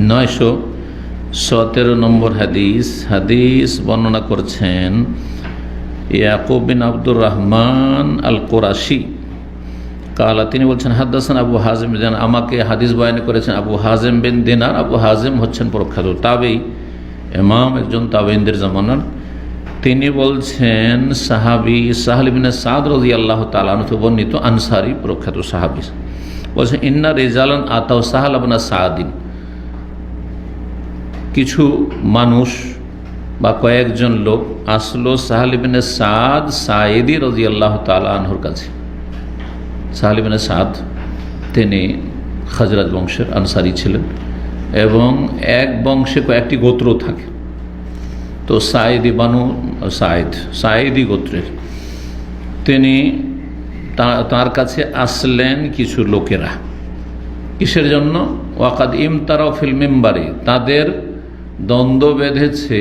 917 নম্বর হাদিস বর্ণনা করছেন ইয়াকুব বিন আব্দুর রহমান আল কোরাশি কালা, তিনি বলছেন হাদাসান আবু হাজিম, আমাকে হাদিস বয়ান করেছেন আবু হাজিম বিন দিনার। আবু হাজিম হচ্ছেন প্রখ্যাত তাবেঈ, ইমাম, একজন তাবেঈনদের জামানার। তিনি বলছেন সাহাবী সাহল ইবনে সাদ রাদিয়াল্লাহু তাআলা আনহু বর্ণিত, আনসারী প্রখ্যাত সাহাবী, বলছেন ইন্না রিজালান আতাও সাহল ইবনে সাদিন, কিছু মানুষ বা কয়েকজন লোক আসলো সাহল ইবনে সাদ সাঈদী রাদিয়াল্লাহু তাআলা আনহুর কাছে। সাহল ইবনে সাদ তিনি খাজরাজ বংশের আনসারী ছিলেন এবং এক বংশে কয়েকটি গোত্র থাকে, তো সাঈদী বানু সাঈদী গোত্রের। তিনি তার কাছে আসলেন কিছু লোকেরা, কিসের জন্য? ওয়াকাদ ইমতারাও ফিল মিম্বারি, তাদের দ্বন্দ্ব বেঁধেছে,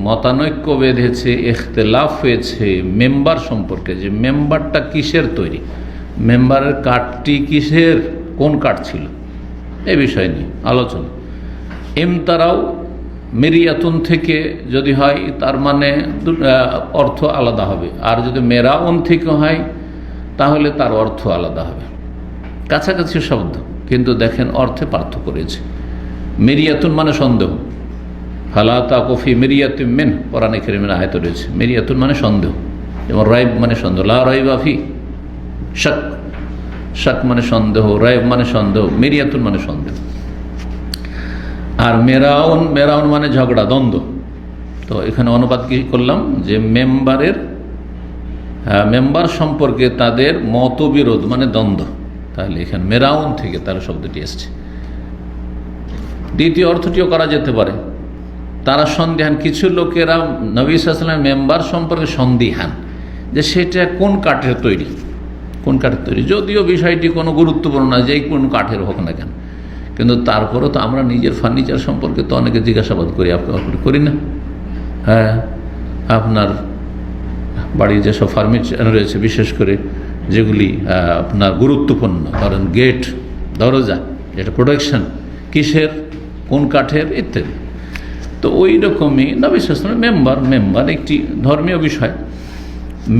মতানৈক্য বেঁধেছে, ইখতিলাফ হয়েছে মেম্বার সম্পর্কে, যে মেম্বারটা কিসের তৈরি, মেম্বারের কাঠটি কিসের, কোন কাঠ ছিল, এই বিষয় নিয়ে আলোচনা। ইমতারাও মিরিয়াতুন থেকে যদি হয় তার মানে অর্থ আলাদা হবে, আর যদি মেরাউন থেকে হয় তাহলে তার অর্থ আলাদা হবে। কাছাকাছি শব্দ, কিন্তু দেখেন অর্থে পার্থক্য রয়েছে। মিরিয়াতুন মানে সন্দেহ, ফালা তাকুফি মিরিয়াতুম মিন, কোরআনে কারীমের আয়াত রয়েছে। মিরিয়াতুন মানে সন্দেহ, যেমন রাইব মানে সন্দেহ, লা রাইবা ফি, শাক, শাক মানে সন্দেহ, রাইব মানে সন্দেহ, মিরিয়াতুন মানে সন্দেহ। আর মেরাউন মানে ঝগড়া, দ্বন্দ্ব। তো এখানে অনুবাদ কি করলাম, যে মেম্বার সম্পর্কে তাদের মতবিরোধ মানে দ্বন্দ্ব, তাহলে এখানে মেরাউন থেকে তার শব্দটি এসছে। দ্বিতীয় অর্থটিও করা যেতে পারে, তারা সন্দিহান, কিছু লোকেরা নবী সাল্লাল্লাহু আলাইহি ওয়াসাল্লাম মেম্বার সম্পর্কে সন্দিহান, যে সেটা কোন কাঠের তৈরি, কোন কাঠের তৈরি। যদিও বিষয়টি কোনো গুরুত্বপূর্ণ না, যেই কোন কাঠের হোক না কেন, কিন্তু তারপরেও তো আমরা নিজের ফার্নিচার সম্পর্কে তো অনেকে জিজ্ঞাসাবাদ করি না? হ্যাঁ, আপনার বাড়ির যেসব ফার্নিচার রয়েছে, বিশেষ করে যেগুলি আপনার গুরুত্বপূর্ণ, কারণ গেট, দরজা, যেটা প্রোটেকশন, কিসের, কোন কাঠের, ইত্যাদি। তো ওই রকমই নবী সাল্লাল্লাহু আলাইহি ওয়াসাল্লাম মেম্বার একটি ধর্মীয় বিষয়।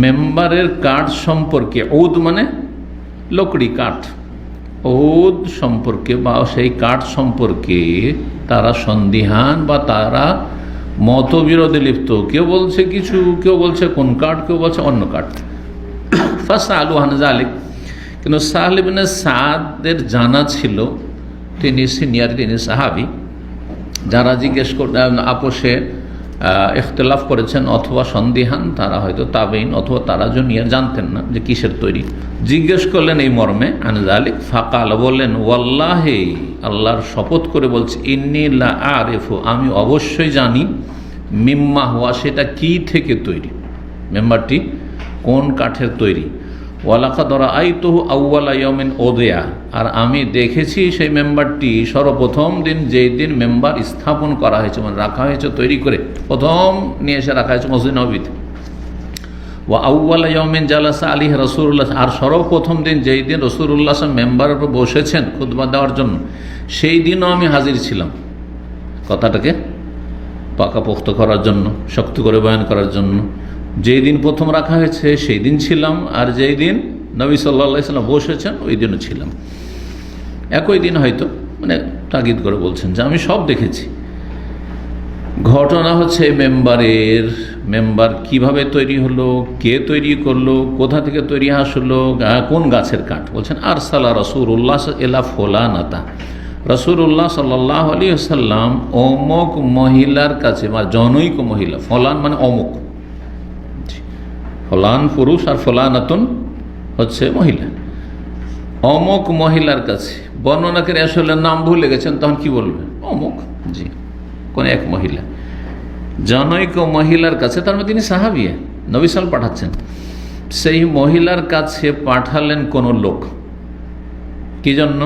মেম্বারের কাঠ সম্পর্কে, ঔদ মানে লকড়ি, কাঠ, ঔদ সম্পর্কে বা সেই কাঠ সম্পর্কে তারা সন্দিহান বা তারা মতবিরোধে লিপ্ত। কেউ বলছে কিছু, কেউ বলছে কোন কাঠ, কেউ বলছে অন্য কাঠ। ফাসআলু আন যালিক, কিন্তু সাহল ইবনে সাদের জানা ছিল, তিনি সিনিয়র, তিনি সাহাবী। যারা জিজ্ঞেস আপোষে ইখতিলাফ করেছেন অথবা সন্দিহান, তারা হয়তো তাবেঈন অথবা তারা জুনিয়র, জানতেন না যে কিসের তৈরি। জিজ্ঞেস করলেন এই মর্মে, আন যালিক, ফাকাল, বললেন ওয়াল্লাহি, আল্লাহর শপথ করে বলছি, ইন্নী লা আরিফু, আমি অবশ্যই জানি, মিম্মা হুয়া, সেটা কি থেকে তৈরি, মেম্বারটি কোন কাঠের তৈরি। ওয়ালাকাদ রাআইতুহু আউওয়ালা ইয়াউমিন উদিয়া, আর আমি দেখেছি সেই মেম্বারটি সর্বপ্রথম দিন, যেই দিন মেম্বার স্থাপন করা হয়েছে, মানে রাখা হয়েছে তৈরি করে, প্রথম নিয়ে এসে রাখা হয়েছে মসজিদ নববীতে। ওয়া আউওয়ালা ইয়াউমিন জালাসা আলাইহি রাসূলুল্লাহ, আর সর্বপ্রথম দিন যেই দিন রাসূলুল্লাহ সাল্লাল্লাহু আলাইহি ওয়াসাল্লাম মেম্বারের উপর বসেছেন খুতবা দেওয়ার জন্য, সেই দিনও আমি হাজির ছিলাম। কথাটাকে পাকাপোক্ত করার জন্য, শক্ত করে বয়ান করার জন্য, যেই দিন প্রথম রাখা হয়েছে সেই দিন ছিলাম, আর যেই দিন নবী সাল্লাল্লাহু আলাইহি ওয়াসাল্লাম বসেছেন ওই দিনও ছিলাম। একই দিন হয়তো, মানে তাগিদ করে বলছেন যে আমি সব দেখেছি। ঘটনা হচ্ছে মেম্বার কিভাবে তৈরি হলো, কে তৈরি করলো, কোথা থেকে তৈরি আসলো, কোন গাছের কাঠ। বলছেন আরসালা রাসূলুল্লাহ ইলা ফুলানাতা, রাসূলুল্লাহ সাল্লাল্লাহু আলাইহি ওয়াসাল্লাম অমুক মহিলার কাছে, বা জনৈক মহিলা, ফলান মানে অমুক, ফলান পুরুষ আর ফলানাতুন হচ্ছে মহিলা, অমুক মহিলার কাছে। বর্ণনাকারী আসলে নাম ভুলে গেছেন, তখন কি বলবেন, অমুক, জি, কোন এক মহিলা, জনৈক মহিলার কাছে, তার মধ্যে তিনি সাহাবী, নবী সাল্লাল্লাহু পাঠাচ্ছেন। সেই মহিলার কাছে পাঠালেন কোন লোক, কি জন্য?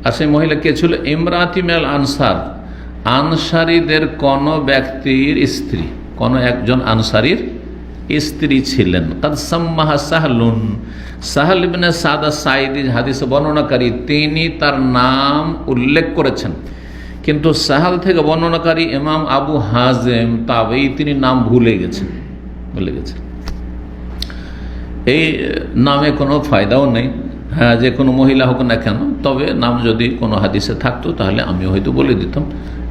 আর সেই মহিলা কে ছিল? ইমরাতি মিনাল আনসার, আনসারীদের কোন ব্যক্তির স্ত্রী, কোন একজন আনসারীর স্ত্রী ছিলেন। কাদ সাম্মাহা সাহলুন, সাহল ইবনে সাদ আস-সাঈদী হাদিস বর্ণনাকারী, তিনি তার নাম উল্লেখ করেছেন, কিন্তু সাহাল থেকে বর্ণনাকারী ইমাম আবু হাজেম তাবেই তিনি নাম ভুলে গেছেন। এই নামে কোনো ফায়দাও নেই, হ্যাঁ, যে কোনো মহিলা হোক না কেন, তবে নাম যদি কোনো হাদিসে থাকতো তাহলে আমি হয়তো বলে দিতাম,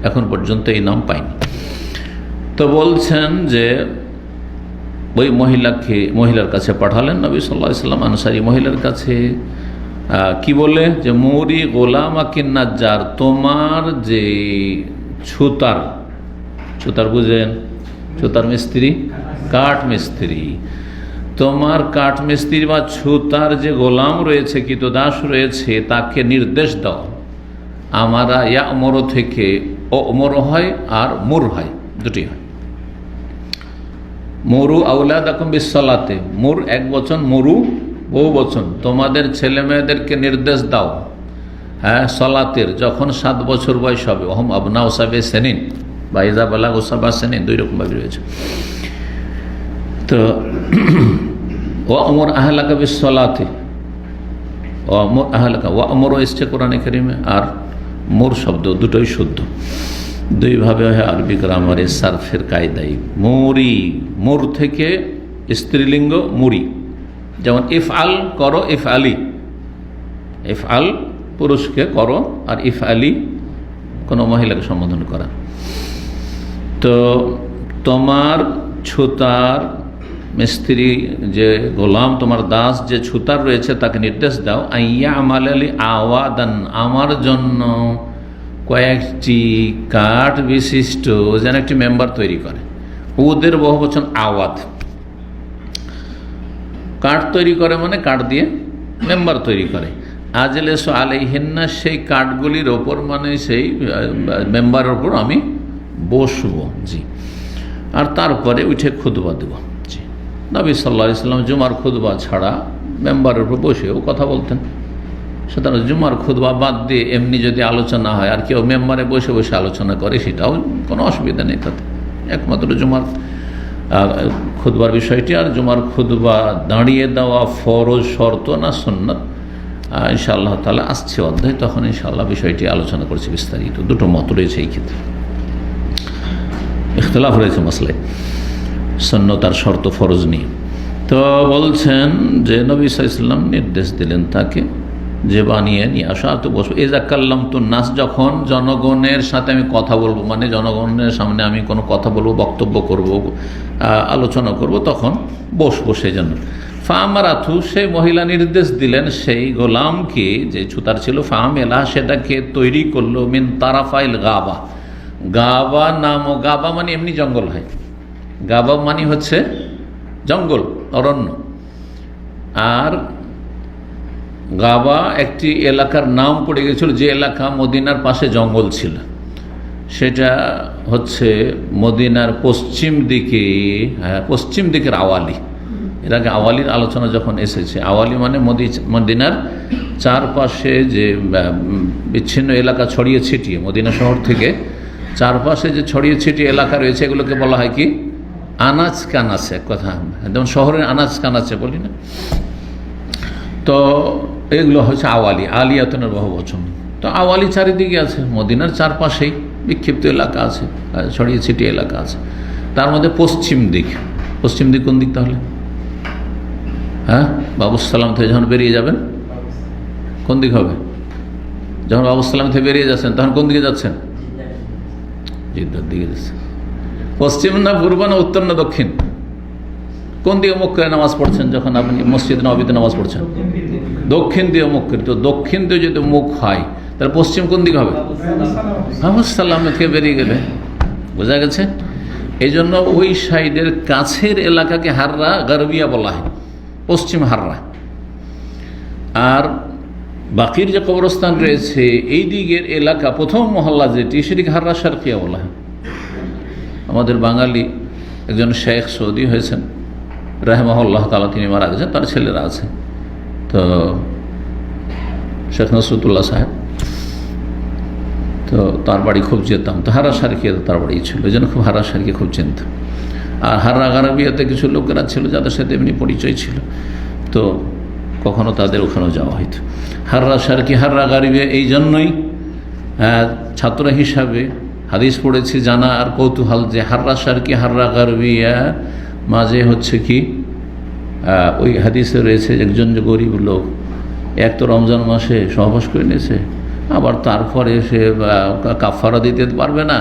এখন পর্যন্ত এই নাম পাইনি। তো বলছেন যে ওই মহিলার কাছে পাঠালেন নবী সাল্লাল্লাহু আলাইহি ওয়াসাল্লাম, আনসারী মহিলার কাছে। কি বলে যে মৌরি গোলাম আকিন্নাজ্জার, তোমার যে ছুতার বুঝেন, ছুতার মিস্ত্রি, কাঠ মিস্ত্রি, তোমার কাঠ মিস্ত্রি বা ছুতার যে গোলাম রয়েছে, কৃতদাস রয়েছে, তাকে নির্দেশ দাও। আমারা ইয়া অমর থেকে অমর হয় আর মুর হয়, দুটি হয়। মরু আউলাদাকুম বিসসালাতে, মুর এক বচন, মরু বহু বচন। তোমাদের ছেলে মেয়েদেরকে নির্দেশ দাও, হ্যাঁ, সলাতের, যখন 7 বছর বয়স হবে। ওহম আবনা ওসাবে সেনিন বা ইজা বালাগ ওসাবা সেনিন, দুই রকমভাবে রয়েছে। তো ও অমর আহলাকা বিসসালাতে, ও অমর আহলাকা, ও অমরও এসছে কোরআনে কারিমে, আর মোর শব্দ দুটোই শুদ্ধ, দুইভাবে হয় আরবি গ্রামারে সারফের কায়দায়। মুরি, মুর থেকে স্ত্রীলিঙ্গ মুরি, যেমন ইফ আল করো, ইফ আলি, ইফ আল পুরুষকে করো, আর ইফ আলি কোনো মহিলাকে সম্বোধন করা। তো তোমার ছুতার মিস্ত্রি যে গোলাম, তোমার দাস যে ছুতার রয়েছে, তাকে নির্দেশ দাও আইয়া আমাল আলী আওয়াদান, আমার জন্য কয়েকটি কাঠ বিশিষ্ট যেন একটি মেম্বার তৈরি করে। ওদের বহু বচন আওয়াদ, কাঠ তৈরি করে মানে কাঠ দিয়ে মেম্বার তৈরি করে। আজলেস আলাইহিন্না, সেই কাঠগুলির ওপর মানে সেই মেম্বারের ওপর আমি বসবো, জি। আর তারপরে উঠে খুতবা দেব, জি। নবী সাল্লাল্লাহু আলাইহি ওয়াসাল্লাম জুমার খুতবা ছাড়া মেম্বারের উপর বসেও কথা বলতেন। সুতরাং জুমার খুতবা বাদ দিয়ে এমনি যদি আলোচনা হয় আর কেউ মেম্বারে বসে বসে আলোচনা করে, সেটাও কোনো অসুবিধা নেই তাতে। একমাত্র জুমার খুতবার বিষয়টি, আর জুমার খুতবা দাঁড়িয়ে দেওয়া ফরজ, শর্ত না সুন্নাত, ইনশাআল্লাহ তাআলা আসছে অধ্যায়, তখন ইনশাআল্লাহ বিষয়টি আলোচনা করছে বিস্তারিত। দুটো মত রয়েছে এই ক্ষেত্রে, ইখতিলাফ রয়েছে মাসলায় সুন্নাত আর শর্ত ফরজ নিয়ে। তো বলছেন যে নবী সাল্লাল্লাহু আলাইহি ওয়াসাল্লাম নির্দেশ দিলেন তাকে যে বানিয়ে নিয়ে আসা, তো বসবো। এজা কাল্লাম তো নাস, যখন জনগণের সাথে আমি কথা বলবো, মানে জনগণের সামনে আমি কোনো কথা বলবো, বক্তব্য করব, আলোচনা করব, তখন বসবো। সেই জন্য ফামারাথু, সেই মহিলা নির্দেশ দিলেন সেই গোলামকে, যে ছুতার ছিল, ফামেলা, সেটাকে তৈরি করলো, মিন তারাফাইল গাবা, গাবা নাম, গাবা মানে এমনি জঙ্গল হয়, গাবা মানে হচ্ছে জঙ্গল, অরণ্য। আর গাবা একটি এলাকার নাম পড়ে গেছিল, যে এলাকা মদিনার পাশে জঙ্গল ছিল, সেটা হচ্ছে মদিনার পশ্চিম দিকে, পশ্চিম দিকের আওয়ালি। এর আগে আওয়ালির আলোচনা যখন এসেছে, আওয়ালি মানে মদিনার চারপাশে যে বিচ্ছিন্ন এলাকা ছড়িয়ে ছিটিয়ে, মদিনা শহর থেকে চারপাশে যে ছড়িয়ে ছিটিয়ে এলাকা রয়েছে, এগুলোকে বলা হয় কি আনাজ কানাচে, কথা যেমন শহরের আনাজ কানাচে বলি না, তো এগুলো হচ্ছে আওয়ালি, আলিয়াতনের বহু বচন। তো আওয়ালি চারিদিকে আছে, মদিনার চারপাশেই বিক্ষিপ্ত এলাকা আছে, ছড়িয়ে ছিটিয়ে এলাকা আছে। তার মধ্যে পশ্চিম দিক, পশ্চিম দিক কোন দিক তাহলে? হ্যাঁ, বাবুসালাম থেকে যখন বেরিয়ে যাবেন কোন দিক হবে? যখন বাবুসালাম থেকে বেরিয়ে যাচ্ছেন তখন কোন দিকে যাচ্ছেন? জিদ্দার দিকে যাচ্ছেন। পশ্চিম না পূর্ব না উত্তর না দক্ষিণ? কোন দিকে মুখ করে নামাজ পড়ছেন যখন আপনি মসজিদ নববীতে নামাজ পড়ছেন? দক্ষিণ দিয়ে মুখ করে। তো দক্ষিণ দিয়ে যদি মুখ হয় তাহলে পশ্চিম কোন দিকে হবে? বাবুসালাম থেকে বেরিয়ে গেলে, বোঝা গেছে? এই জন্য ওই সাইডের কাছের এলাকাকে হাররা গারবিয়া বলা হয়, পশ্চিম হাররা। আর বাকির যে কবরস্থান রয়েছে এই দিকের এলাকা, প্রথম মহল্লা যেটি, সেটিকে হাররা শারকিয়া বলা হয়। আমাদের বাঙালি একজন শেখ সৌদি হয়েছেন রাহিমাহুল্লাহ তাআলা, তিনি মারা গেছেন, তার ছেলেরা আছে। তো শেখ নসরুল্লাহ সাহেব, তো তার বাড়ি খুব যেতাম, তো হারা শারকিয়াতে তার বাড়ি ছিল, এই জন্য খুব হারা শারকিয়া খুব চিনতাম। আর হাররা গারবিয়াতে কিছু লোকেরা ছিল যাদের সাথে এমনি পরিচয় ছিল, তো কখনো তাদের ওখানেও যাওয়া হইতো। হাররা শারকি, হাররা গারবিয়া এই জন্যই ছাত্র হিসাবে হাদিস পড়েছি, জানা আর কৌতূহল যে হাররা শারকি হাররা গারবিয়া মাঝে হচ্ছে কি ওই হাদিসে রয়েছে একজন যে গরিব লোক এক তো রমজান মাসে সহবাস করে নিয়েছে, আবার তারপরে সে কাফারা দিতে পারবে না।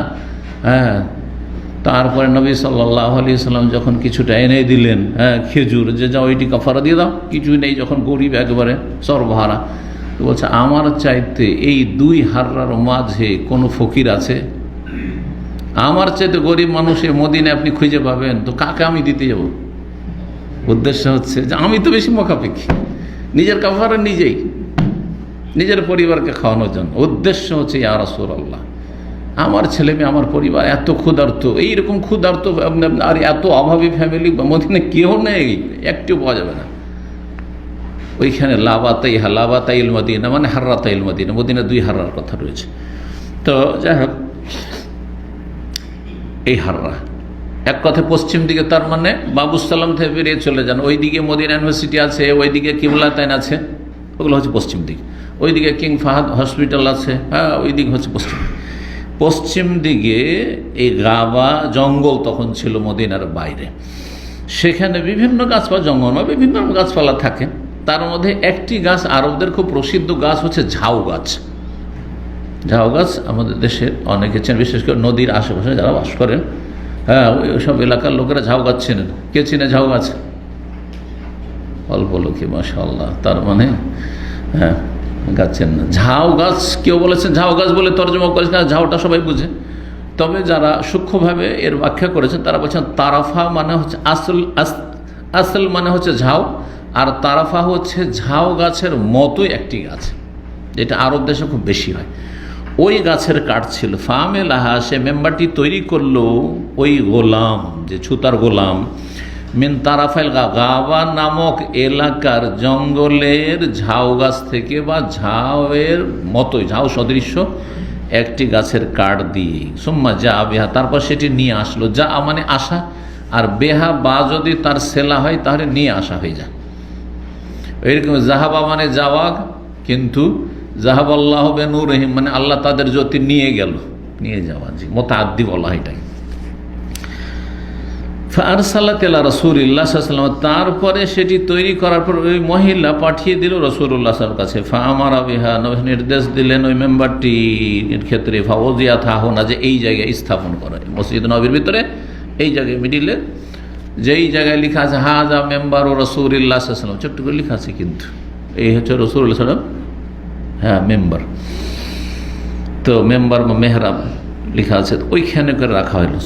তারপরে নবী সাল্লাল্লাহু আলাইহি সাল্লাম যখন কিছুটা এনে দিলেন খেজুর, যে যাও ওইটি কাফারা দিয়ে দাও, কিছুই নেই, যখন গরিব একেবারে সর্বহারা, তো বলছে আমার চাইতে এই দুই হাররার মাঝে কোনো ফকির আছে? আমার চাইতে গরিব মানুষে মদিনায় আপনি খুঁজে পাবেন, তো কাকে আমি দিতে যাব? উদ্দেশ্য হচ্ছে যে আমি তো বেশি মুখাপেক্ষী, নিজের কাফারা নিজেই, নিজের পরিবারকে খাওয়ানোর জন্য। উদ্দেশ্য হচ্ছে ইয়া রাসূলুল্লাহ, আমার ছেলে মেয়ে আমার পরিবার এত ক্ষুধার্ত, এইরকম ক্ষুধার্ত আর এত অভাবী ফ্যামিলি মদিনায় কেউ নেই, একটিও পাওয়া যাবে না। ওইখানে লাবাতাইল মদিনা মানে হাররাতাইল মদিনা, মদিনা দুই হাররার কথা রয়েছে। তো যাই হোক, এই হাররা এক কথা পশ্চিম দিকে, তার মানে বাবুসালাম থেকে বেরিয়ে চলে যান, ওইদিকে মদিনা ইউনিভার্সিটি আছে, ওইদিকে কিবলাতাইন আছে, ওগুলো হচ্ছে পশ্চিম দিক। ওইদিকে কিং ফাহাদ হসপিটাল আছে, ওই দিক হচ্ছে পশ্চিম। পশ্চিম দিকে এই গাবা জঙ্গল তখন ছিল মদিনার বাইরে, সেখানে বিভিন্ন গাছপালা, জঙ্গল বিভিন্ন গাছপালা থাকে। তার মধ্যে একটি গাছ আরবদের খুব প্রসিদ্ধ গাছ হচ্ছে ঝাউ গাছ। ঝাউ গাছ আমাদের দেশের অনেকে চেন, বিশেষ করে নদীর আশেপাশে যারা বাস করেন, ওইসব এলাকার লোকেরা ঝাউ গাছ চেনেন। কে চিনে ঝাউ গাছ? অল্প লোকে, মাশাআল্লাহ। তার মানে গাছ চেন না। ঝাউ গাছ কেউ বলেছেন ঝাউ গাছ বলে তর্জমা করেছেন, ঝাউটা সবাই বুঝে, তবে যারা সূক্ষ্মভাবে এর ব্যাখ্যা করেছেন তারা বলছেন তারাফা মানে হচ্ছে আসল মানে হচ্ছে ঝাউ, আর তারাফা হচ্ছে ঝাউ গাছের মতোই একটি গাছ, যেটা আরব দেশে খুব বেশি হয়। ওই গাছের কাঠ ছিল। ফামে লাহা, সে মেম্বারটি তৈরি করলো ওই গোলাম, যে ছুতার গোলাম, মিন তারাফাইল গাবা নামক এলাকার জঙ্গলের ঝাউ গাছ থেকে, বা ঝাউয়ের মতোই, ঝাউ সদৃশ্য একটি গাছের কাঠ দিয়ে। সুম্মা যা বেহা, তারপর সেটি নিয়ে আসলো। যা মানে আসা, আর বেহা বা যদি তার সেলা হয় তাহলে নিয়ে আসা হয়ে যায়। এরকম জাহাবা মানে যাওয়া, কিন্তু জাহাবাল্লাহ বেনূরিহিম মানে আল্লাহ তাদের জ্যোতি নিয়ে গেল, নিয়ে যাওয়া, জি মুতাআদ্দি বলা হয় এটাই। ফারসালাত ইলা রাসূলিল্লাহ সাল্লাল্লাহু আলাইহি ওয়াসাল্লাম, তারপরে সেটি তৈরি করার পর ওই মহিলা পাঠিয়ে দিল রাসূলুল্লাহ সাল্লাল্লাহু আলাইহি ওয়াসাল্লাম কাছে। ফাআমারা বিহা, নবী নির্দেশ দিলেন ওই মেম্বারটির ক্ষেত্রে, ফাওজিয়াত হাহুনা, যে এই জায়গায় স্থাপন করা, মসজিদ নববীর ভিতরে এই জায়গায় মিডিলে যেই জায়গায় লেখা আছে হাযা মেম্বার ও রাসূলিল্লাহ সাল্লাল্লাহু আলাইহি ওয়াসাল্লাম, ছোট্ট করে লেখা আছে কিন্তু, এই হচ্ছে রাসূলুল্লাহ সাল্লাল্লাহু আলাইহি ওয়াসাল্লাম, মেম্বার। তো মেম্বার বা মেহরাব লেখা আছে, ওইখানে করে রাখা হলো।